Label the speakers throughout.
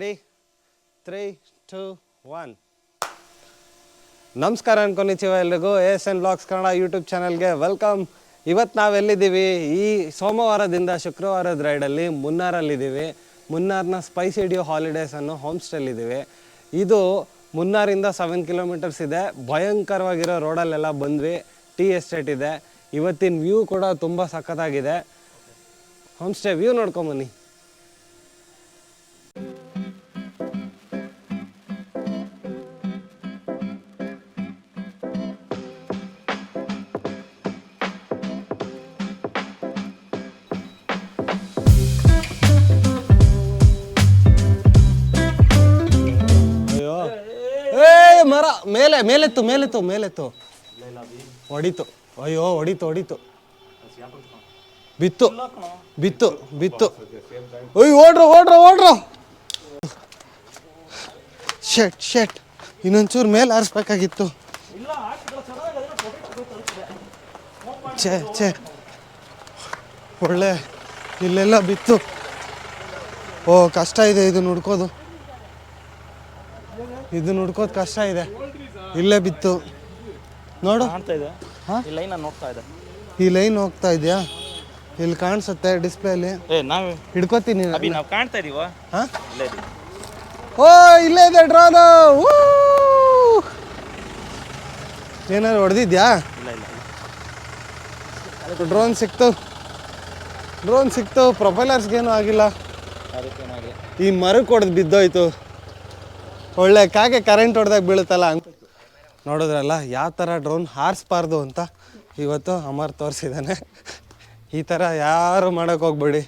Speaker 1: Ready 3 2 1 ನಮಸ್ಕಾರ ಅನ್ಕೊಂಡಿದ್ದೀವಿ ಎಲ್ರಿಗೂ ASN ಬ್ಲಾಗ್ಸ್ ಕನ್ನಡ ಯೂಟ್ಯೂಬ್ ಚಾನಲ್ಗೆ ವೆಲ್ಕಮ್. ಇವತ್ತು ನಾವೆಲ್ಲಿದ್ದೀವಿ? ಈ ಸೋಮವಾರದಿಂದ ಶುಕ್ರವಾರದ ರೈಡಲ್ಲಿ ಮುನ್ನಾರಲ್ಲಿದ್ದೀವಿ. ಮುನ್ನಾರ್ನ ಸ್ಪೈಸಿ ಡ್ಯೂ ಹಾಲಿಡೇಸ್ ಅನ್ನೋ ಹೋಮ್ ಸ್ಟೇಲಿದ್ದೀವಿ. ಇದು ಮುನ್ನಾರಿಂದ 7 ಕಿಲೋಮೀಟರ್ಸ್ ಇದೆ. ಭಯಂಕರವಾಗಿರೋ ರೋಡಲ್ಲೆಲ್ಲ ಬಂದ್ವಿ. ಟೀ ಎಸ್ಟೇಟ್ ಇದೆ. ಇವತ್ತಿನ ವ್ಯೂ ಕೂಡ ತುಂಬ ಸಖತ್ತಾಗಿದೆ. ಹೋಮ್ ಸ್ಟೇ ವ್ಯೂ ನೋಡ್ಕೊಂಬನ್ನಿ. ಮರ ಮೇಲೆ ಮೇಲೆತ್ತು ಮೇಲೆತ್ತು ಮೇಲೆತ್ತು ಹೊಡಿತು. ಅಯ್ಯೋ ಹೊಡಿತು ಬಿತ್ತು ಬಿತ್ತು ಬಿತ್ತು. ಅಯ್ಯೋ ಓಡ್ರ ಶೆಟ್ ಇನ್ನೊಂಚೂರು ಮೇಲೆ ಆರಿಸ್ಬೇಕಾಗಿತ್ತು. ಛೇ ಒಳ್ಳೆ ಇಲ್ಲೆಲ್ಲ ಬಿತ್ತು. ಓ ಕಷ್ಟ ಇದೆ ಇದು ಹುಡ್ಕೋದು ಕಷ್ಟ ಇದೆ. ಇಲ್ಲೇ ಬಿತ್ತು ನೋಡು. ಈ ಲೈನ್ ಹೋಗ್ತಾ ಇದೆಯಾ? ಇಲ್ಲಿ ಕಾಣಿಸುತ್ತೆ ಡಿಸ್ಪ್ಲೇಲಿ. ಹಿಡ್ಕೋತೀನಿ. ಓ ಇಲ್ಲೇ ಇದೆ ಡ್ರೋನು. ಏನಾದ್ರು ಹೊಡೆದಿದ್ಯಾ? ಡ್ರೋನ್ ಸಿಕ್ತು. ಪ್ರೊಪೈಲರ್ಸ್ಗೇನು ಆಗಿಲ್ಲ. ಈ ಮರಕ್ಕೆ ಹೊಡೆದು ಬಿದ್ದೋಯ್ತು. ಒಳ್ಳೆ ಕಾಗೆ ಕರೆಂಟ್ ಹೊಡೆದಾಗ ಬೀಳುತ್ತಲ್ಲ ಅಂತ ನೋಡಿದ್ರಲ್ಲ. ಯಾವ ಥರ ಡ್ರೋನ್ ಹಾರಿಸ್ಬಾರ್ದು ಅಂತ ಇವತ್ತು ಅಮರ್ ತೋರಿಸಿದ್ದಾನೆ. ಈ ಥರ ಯಾರು ಮಾಡೋಕ್ಕೆ ಹೋಗ್ಬೇಡಿ.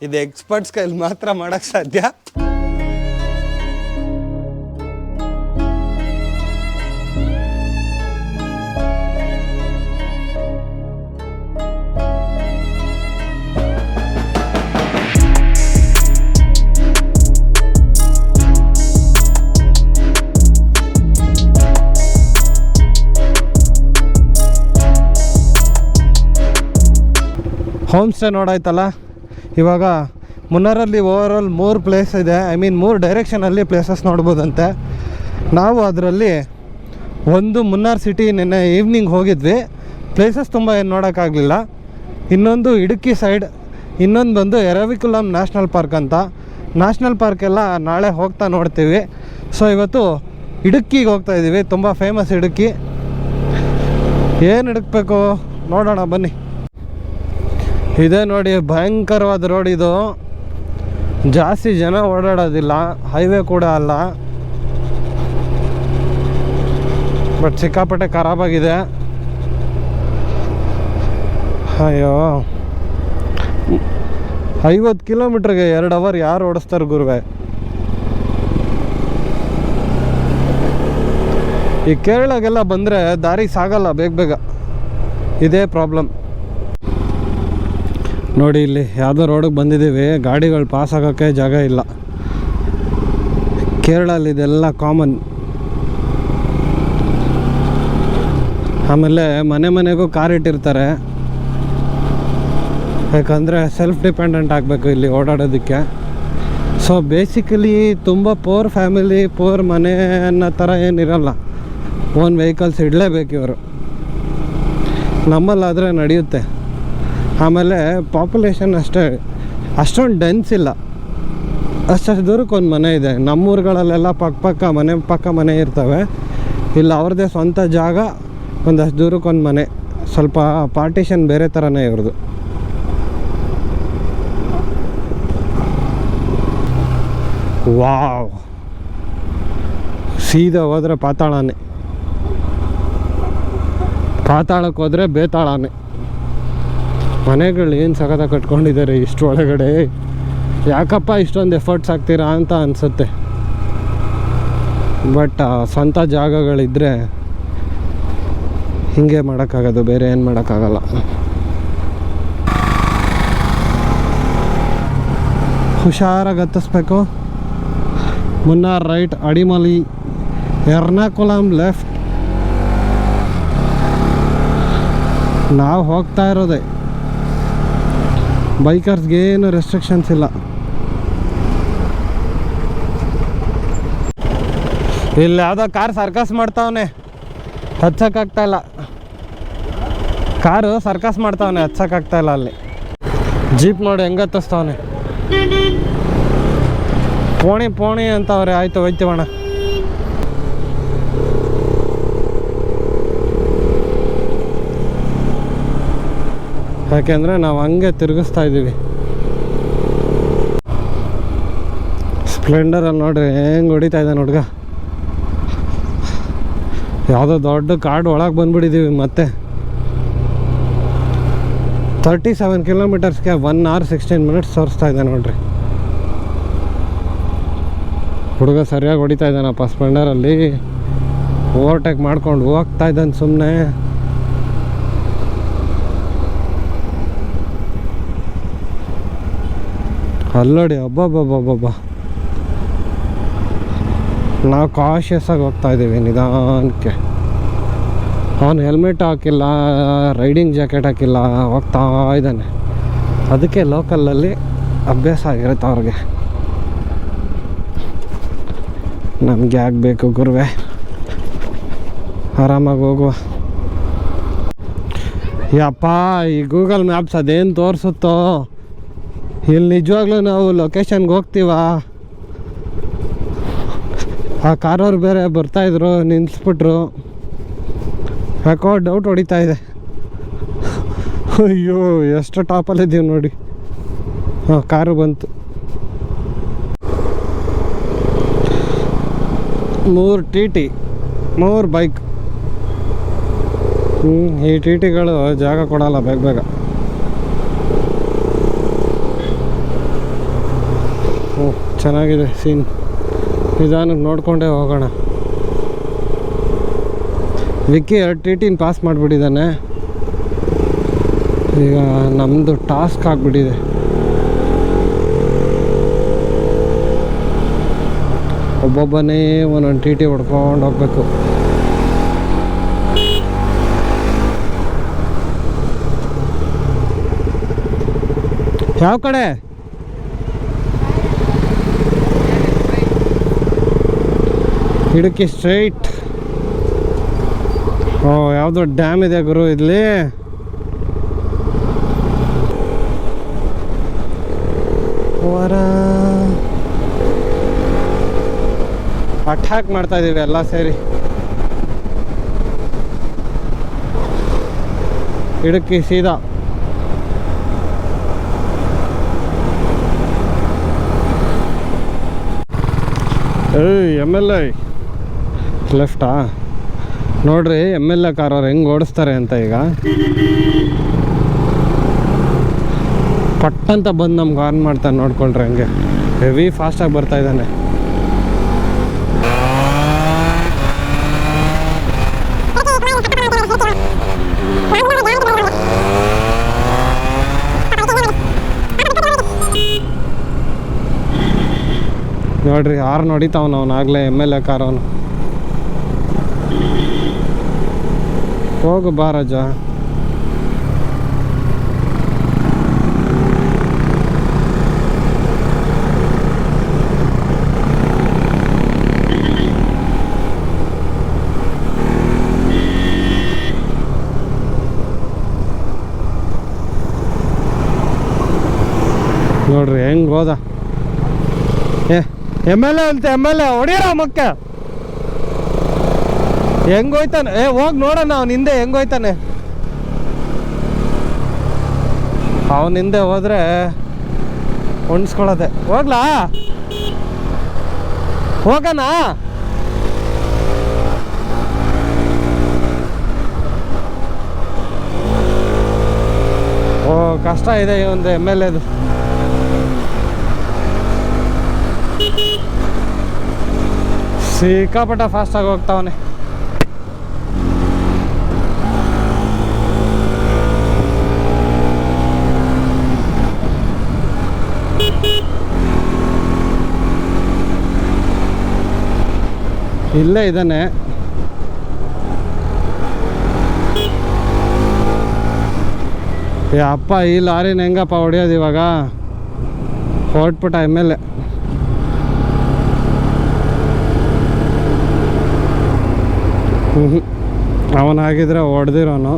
Speaker 1: ಇದು ಎಕ್ಸ್ಪರ್ಟ್ಸ್ ಕೈಲಿ ಮಾತ್ರ ಮಾಡೋಕ್ಕೆ ಸಾಧ್ಯ. ಹೋಮ್ ಸ್ಟೇ ನೋಡಾಯ್ತಲ್ಲ. ಇವಾಗ ಮುನ್ನಾರಲ್ಲಿ ಓವರಾಲ್ 3 ಪ್ಲೇಸ್ ಇದೆ. 3 ಡೈರೆಕ್ಷನಲ್ಲಿ ಪ್ಲೇಸಸ್ ನೋಡ್ಬೋದಂತೆ. ನಾವು ಅದರಲ್ಲಿ ಒಂದು ಮುನ್ನಾರ್ ಸಿಟಿ ನಿನ್ನೆ ಈವ್ನಿಂಗ್ ಹೋಗಿದ್ವಿ. ಪ್ಲೇಸಸ್ ತುಂಬ ಏನು ನೋಡೋಕ್ಕಾಗಲಿಲ್ಲ. ಇನ್ನೊಂದು ಇಡುಕ್ಕಿ ಸೈಡ್, ಇನ್ನೊಂದು ಬಂದು ಎರವಿಕುಲಂ ನ್ಯಾಷನಲ್ ಪಾರ್ಕ್ ಅಂತ. ನ್ಯಾಷನಲ್ ಪಾರ್ಕೆಲ್ಲ ನಾಳೆ ಹೋಗ್ತಾ ನೋಡ್ತೀವಿ. ಸೊ ಇವತ್ತು ಇಡುಕ್ಕಿಗೆ ಹೋಗ್ತಾ ಇದ್ದೀವಿ. ತುಂಬ ಫೇಮಸ್ ಇಡುಕ್ಕಿ. ಏನು ಹಿಡುಕ್ಬೇಕು ನೋಡೋಣ ಬನ್ನಿ. ಇದೇ ನೋಡಿ ಭಯಂಕರವಾದ ರೋಡ್ ಇದು. ಜಾಸ್ತಿ ಜನ ಓಡಾಡೋದಿಲ್ಲ. ಹೈವೇ ಕೂಡ ಅಲ್ಲ, ಬಟ್ ಸಿಕ್ಕಾಪಟ್ಟೆ ಖರಾಬಾಗಿದೆ. ಅಯ್ಯೋ 50 ಕಿಲೋಮೀಟ್ರಿಗೆ 2 ಅವರ್ ಯಾರು ಓಡಿಸ್ತಾರೆ ಗುರುವೆ? ಈ ಕೇರಳಗೆಲ್ಲ ಬಂದರೆ ದಾರಿ ಸಾಗಲ್ಲ ಬೇಗ. ಇದೇ ಪ್ರಾಬ್ಲಮ್. ನೋಡಿ ಇಲ್ಲಿ ಯಾವುದೋ ರೋಡಿಗೆ ಬಂದಿದ್ದೀವಿ. ಗಾಡಿಗಳು ಪಾಸ್ ಆಗೋಕ್ಕೆ ಜಾಗ ಇಲ್ಲ. ಕೇರಳಲ್ಲಿ ಇದೆಲ್ಲ ಕಾಮನ್. ಆಮೇಲೆ ಮನೆಗೂ ಕಾರ್ ಇಟ್ಟಿರ್ತಾರೆ. ಯಾಕಂದರೆ ಸೆಲ್ಫ್ ಡಿಪೆಂಡೆಂಟ್ ಆಗಬೇಕು ಇಲ್ಲಿ ಓಡಾಡೋದಕ್ಕೆ. ಸೊ ಬೇಸಿಕಲಿ ತುಂಬ ಪೋರ್ ಫ್ಯಾಮಿಲಿ, ಪೋರ್ ಮನೆ ಅನ್ನೋ ಥರ ಏನಿರಲ್ಲ. ಓನ್ ವೆಹಿಕಲ್ಸ್ ಇಡಲೇಬೇಕು ಇವರು. ನಮ್ಮಲ್ಲಾದರೆ ನಡೆಯುತ್ತೆ. ಆಮೇಲೆ ಪಾಪ್ಯುಲೇಷನ್ ಅಷ್ಟೊಂದು ಡೆನ್ಸ್ ಇಲ್ಲ. ಅಷ್ಟು ದೂರಕ್ಕೆ ಒಂದು ಮನೆ ಇದೆ. ನಮ್ಮೂರುಗಳಲ್ಲೆಲ್ಲ ಪಕ್ಕ ಮನೆ ಇರ್ತವೆ. ಇಲ್ಲ ಅವ್ರದ್ದೇ ಸ್ವಂತ ಜಾಗ, ಒಂದಷ್ಟು ದೂರಕ್ಕೆ ಒಂದು ಮನೆ. ಸ್ವಲ್ಪ ಪಾರ್ಟಿಷನ್ ಬೇರೆ ಥರನೇ ಇವ್ರದ್ದು. ವಾವ್, ಸೀದಾ ಹೋದರೆ ಪಾತಾಳಕ್ಕೆ ಹೋದರೆ ಬೇತಾಳಾನೆ. ಮನೆಗಳು ಏನು ಸಖತ್ತಾಗಿ ಕಟ್ಕೊಂಡಿದ್ದಾರೆ ಇಷ್ಟು ಒಳಗಡೆ. ಯಾಕಪ್ಪ ಇಷ್ಟೊಂದು ಎಫರ್ಟ್ಸ್ ಹಾಕ್ತೀರಾ ಅಂತ ಅನಿಸುತ್ತೆ. ಬಟ್ ಸ್ವಂತ ಜಾಗಗಳಿದ್ದರೆ ಹಿಂಗೆ ಮಾಡೋಕ್ಕಾಗೋದು, ಬೇರೆ ಏನು ಮಾಡೋಕ್ಕಾಗಲ್ಲ. ಹುಷಾರಾಗಿ ಹತ್ತಿಸ್ಬೇಕು. Munnar right, Adimali, Ernakulam left. ನಾವು ಹೋಗ್ತಾ ಇರೋದೆ. ಬೈಕರ್ಸ್ಗೆ ಏನು ರೆಸ್ಟ್ರಿಕ್ಷನ್ಸ್ ಇಲ್ಲ. ಇಲ್ಲಿ ಯಾವುದೋ ಕಾರ್ ಸರ್ಕಸ್ ಮಾಡ್ತಾವನೆ, ಹಚ್ಚಕ್ಕಾಗ್ತಾಯಿಲ್ಲ. ಕಾರು ಸರ್ಕಸ್ ಮಾಡ್ತಾವನೆ, ಹಚ್ಚಕ್ಕಾಗ್ತಾಯಿಲ್ಲ. ಅಲ್ಲಿ ಜೀಪ್ ನೋಡಿ ಹೆಂಗೆ ಹತ್ತಿಸ್ತಾವನೆ. ಪೋಣಿ ಪೋಣಿ ಅಂತವ್ರೆ. ಆಯಿತು ಹೋಯ್ತೀವಣ್ಣ. ಯಾಕೆಂದರೆ ನಾವು ಹಂಗೆ ತಿರುಗಿಸ್ತಾ ಇದ್ದೀವಿ. ಸ್ಪ್ಲೆಂಡರಲ್ಲಿ ನೋಡ್ರಿ ಹೆಂಗೆ ಹೊಡಿತಾ ಇದ್ದಾನೆ ಹುಡುಗ. ಯಾವುದೋ ದೊಡ್ಡ ಕಾಡು ಒಳಗೆ ಬಂದ್ಬಿಟ್ಟಿದ್ದೀವಿ ಮತ್ತೆ. 37 ಕಿಲೋಮೀಟರ್ಸ್ಗೆ 1 hour 16 minutes ತೋರಿಸ್ತಾ ಇದೆ ನೋಡ್ರಿ. ಹುಡುಗ ಸರಿಯಾಗಿ ಹೊಡಿತಾ ಇದ್ದಾನಪ್ಪ ಸ್ಪ್ಲೆಂಡರಲ್ಲಿ. ಓವರ್ಟೇಕ್ ಮಾಡ್ಕೊಂಡು ಹೋಗ್ತಾ ಇದ್ದಾನೆ ಸುಮ್ಮನೆ. ಅಲ್ಲೋಡಿ ಅಬ್ಬಬ್ಬಬ್ಬಬ್ಬ. ನಾವು ಕಾಶಿಯಸ್ ಆಗಿ ಹೋಗ್ತಾ ಇದ್ದೀವಿ ನಿಧಾನಕ್ಕೆ. ಅವನು ಹೆಲ್ಮೆಟ್ ಹಾಕಿಲ್ಲ, ರೈಡಿಂಗ್ ಜಾಕೆಟ್ ಹಾಕಿಲ್ಲ, ಹೋಗ್ತಾ ಇದ್ದಾನೆ. ಅದಕ್ಕೆ ಲೋಕಲಲ್ಲಿ ಅಭ್ಯಾಸ ಆಗಿರುತ್ತೆ ಅವ್ರಿಗೆ. ನಮಗೆ ಆಗಬೇಕು ಗುರುವೆ, ಆರಾಮಾಗಿ ಹೋಗುವ. ಯಪ್ಪ ಈ ಗೂಗಲ್ ಮ್ಯಾಪ್ಸ್ ಅದೇನು ತೋರಿಸುತ್ತೋ, ಇಲ್ಲಿ ನಿಜವಾಗ್ಲೂ ನಾವು ಲೊಕೇಶನ್ಗೆ ಹೋಗ್ತೀವ. ಆ ಕಾರವ್ರು ಬೇರೆ ಬರ್ತಾಯಿದ್ರು, ನಿಲ್ಲಿಸ್ಬಿಟ್ರು. ಯಾಕೋ ಡೌಟ್ ಹೊಡಿತಾ ಇದೆ. ಅಯ್ಯೋ ಎಷ್ಟು ಟಾಪಲ್ಲಿದ್ದೀವಿ ನೋಡಿ. ಹಾಂ, ಕಾರು ಬಂತು. 3 TT 3 ಬೈಕ್. ಈ TTಗಳು ಜಾಗ ಕೊಡಲ್ಲ ಬೇಗ ಬೇಗ. ಚೆನ್ನಾಗಿದೆ ಸೀನ್. ನಿಧಾನಕ್ಕೆ ನೋಡಿಕೊಂಡೇ ಹೋಗೋಣ. ವಿಕ್ಕಿ 2 TTನ ಪಾಸ್ ಮಾಡಿಬಿಟ್ಟಿದ್ದಾನೆ. ಈಗ ನಮ್ಮದು ಟಾಸ್ಕ್ ಆಗಿಬಿಟ್ಟಿದೆ. ಒಬ್ಬೊಬ್ಬನೇ ಒಂದೊಂದು TT ಹೊಡ್ಕೊಂಡು ಹೋಗ್ಬೇಕು. ಯಾವ ಕಡೆ? ಇಡುಕ್ಕಿ ಸ್ಟ್ರೈಟ್. ಓ, ಯಾವುದೋ ಡ್ಯಾಮ್ ಇದೆ ಗುರು ಇಲ್ಲಿ. ಅಟ್ಯಾಕ್ ಮಾಡ್ತಾ ಇದ್ದೀವಿ ಎಲ್ಲ ಸೇರಿ. ಇಡುಕ್ಕಿ ಸೀದಾ. MLA ಲೆಫ್ಟಾ? ನೋಡ್ರಿ MLA ಕಾರ್ ಅವ್ರು ಹೆಂಗೆ ಓಡಿಸ್ತಾರೆ ಅಂತ. ಈಗ ಪಟ್ಟಂತ ಬಂದು ನಮ್ಗೆ ಆನ್ ಮಾಡ್ತಾನೆ. ನೋಡ್ಕೊಂಡ್ರೆ ಹಂಗೆ ಹೆವಿ ಫಾಸ್ಟಾಗಿ ಬರ್ತಾ ಇದ್ದಾನೆ. ನೋಡ್ರಿ ಆರು ನೋಡಿತಾವನು ಅವನು ಆಗಲೇ MLA ಕಾರ್ ಅವನು. ಹೋಗು ಬಾ ರಾಜ. ನೋಡ್ರಿ ಹೆಂಗೆ ಹೋದ. MLA ಅಂತ MLA ಹೊಡಿಯರ ಮಕ್ಕ. ಹೆಂಗ್ ಹೋಯ್ತಾನೆ? ಹೋಗಿ ನೋಡೋಣ ಅವ್ನ ಹಿಂದೆ ಹೆಂಗ್ ಹೋಯ್ತಾನೆ. ಅವನ ಹಿಂದೆ ಹೋದ್ರೆ ಹೊಣ್ಸ್ಕೊಳ್ಳೋದೆ. ಹೋಗ್ಲಾ? ಹೋಗೋಣ? ಓ ಕಷ್ಟ ಇದೆ ಈ ಒಂದು MLAದು. ಸಿಕ್ಕಾಪಟ್ಟ ಫಾಸ್ಟಾಗಿ ಹೋಗ್ತಾವನೆ. ಇಲ್ಲೇ ಇದ್ದಾನೆ. ಅಪ್ಪ ಈ ಲಾರಿನ ಹೆಂಗಪ್ಪ ಹೊಡಿಯೋದು ಇವಾಗ? ಹೊರಟ್ಬಿಟ್ಟ MLA. ಅವನಾಗಿದ್ರೆ ಹೊಡೆದಿರೋನು.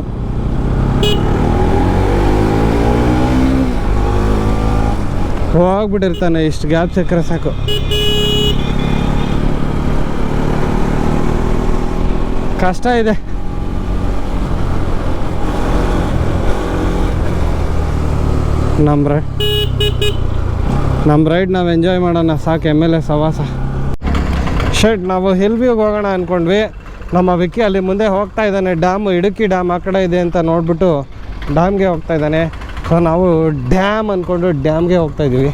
Speaker 1: ಹೋಗ್ಬಿಟ್ಟಿರ್ತಾನೆ, ಇಷ್ಟು ಗ್ಯಾಪ್ ಸಿಕ್ಕರೆ ಸಾಕು. ಕಷ್ಟ ಇದೆ. ನಮ್ಮ ರೈಡ್ ನಾವು ಎಂಜಾಯ್ ಮಾಡೋಣ ಸಾಕು, MLA ಸವಾಸ. ನಾವು ಹಿಲ್ ವ್ಯೂಗೆ ಹೋಗೋಣ ಅಂದ್ಕೊಂಡ್ವಿ. ನಮ್ಮ ವಿಕ್ಕಿ ಅಲ್ಲಿ ಮುಂದೆ ಹೋಗ್ತಾ ಇದ್ದಾನೆ. ಡ್ಯಾಮು, ಇಡುಕ್ಕಿ ಡ್ಯಾಮ್ ಆ ಕಡೆ ಇದೆ ಅಂತ ನೋಡಿಬಿಟ್ಟು ಡ್ಯಾಮ್ಗೆ ಹೋಗ್ತಾ ಇದ್ದಾನೆ. ಸೊ ನಾವು ಡ್ಯಾಮ್ ಅಂದ್ಕೊಂಡು ಡ್ಯಾಮ್ಗೆ ಹೋಗ್ತಾಯಿದ್ದೀವಿ.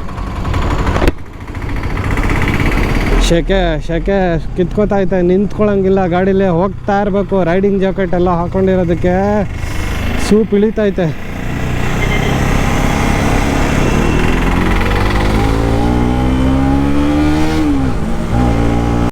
Speaker 1: ಶೆಕೆ ಕಿತ್ಕೋತಾಯ್ತೆ, ನಿಂತ್ಕೊಳ್ಳೋಂಗಿಲ್ಲ, ಗಾಡೀಲೇ ಹೋಗ್ತಾ ಇರಬೇಕು. ರೈಡಿಂಗ್ ಜಾಕೆಟ್ ಎಲ್ಲ ಹಾಕ್ಕೊಂಡಿರೋದಕ್ಕೆ ಸೂಪ್ ಇಳಿತೈತೆ.